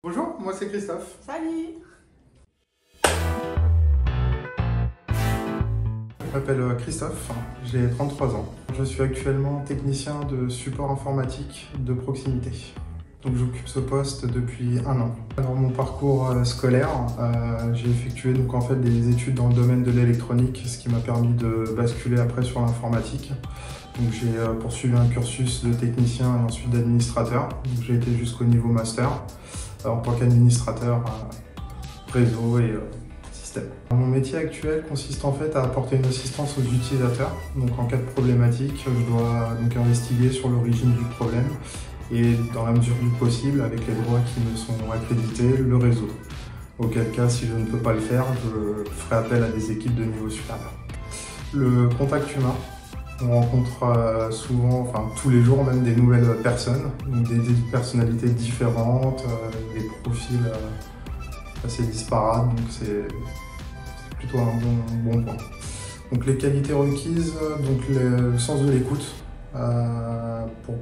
Bonjour, moi c'est Christophe. Salut! Je m'appelle Christophe, j'ai 33 ans. Je suis actuellement technicien de support informatique de proximité. Donc j'occupe ce poste depuis 1 an. Dans mon parcours scolaire, j'ai effectué donc en fait des études dans le domaine de l'électronique, ce qui m'a permis de basculer après sur l'informatique. Donc j'ai poursuivi un cursus de technicien et ensuite d'administrateur. J'ai été jusqu'au niveau master en tant qu'administrateur réseau et système. Mon métier actuel consiste en fait à apporter une assistance aux utilisateurs. Donc en cas de problématique, je dois donc investiguer sur l'origine du problème et dans la mesure du possible, avec les droits qui me sont accrédités, le résoudre. Auquel cas, si je ne peux pas le faire, je ferai appel à des équipes de niveau supérieur. Le contact humain. On rencontre souvent, enfin tous les jours même, des nouvelles personnes, donc des personnalités différentes, des profils assez disparates, donc c'est plutôt un bon point. Donc les qualités requises, donc le sens de l'écoute, pour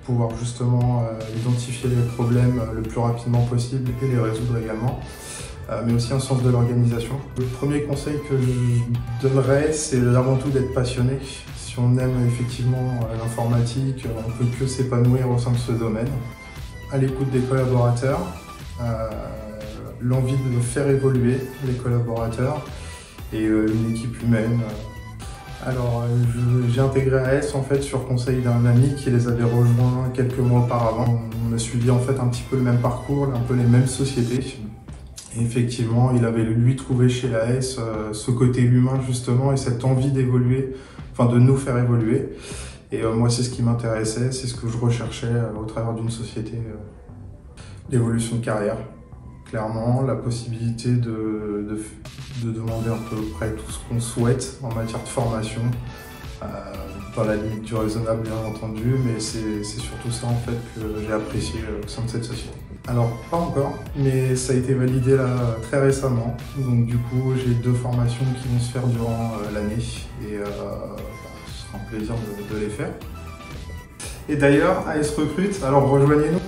pouvoir justement identifier les problèmes le plus rapidement possible et les résoudre également. Mais aussi un sens de l'organisation. Le premier conseil que je donnerais, c'est avant tout d'être passionné. Si on aime effectivement l'informatique, on ne peut que s'épanouir au sein de ce domaine. À l'écoute des collaborateurs, l'envie de faire évoluer les collaborateurs et une équipe humaine. Alors, j'ai intégré AS en fait sur conseil d'un ami qui les avait rejoints quelques mois auparavant. On a suivi en fait un petit peu le même parcours, un peu les mêmes sociétés. Et effectivement, il avait lui trouvé chez AS ce côté humain justement et cette envie d'évoluer, enfin de nous faire évoluer. Et moi, c'est ce qui m'intéressait, c'est ce que je recherchais au travers d'une société d'évolution de carrière. Clairement, la possibilité de demander à peu près tout ce qu'on souhaite en matière de formation, dans la limite du raisonnable bien entendu, mais c'est surtout ça en fait que j'ai apprécié au sein de cette société. Alors pas encore, mais ça a été validé là très récemment, donc du coup j'ai 2 formations qui vont se faire durant l'année et ce sera un plaisir de les faire. Et d'ailleurs, AS Recrute, alors rejoignez-nous.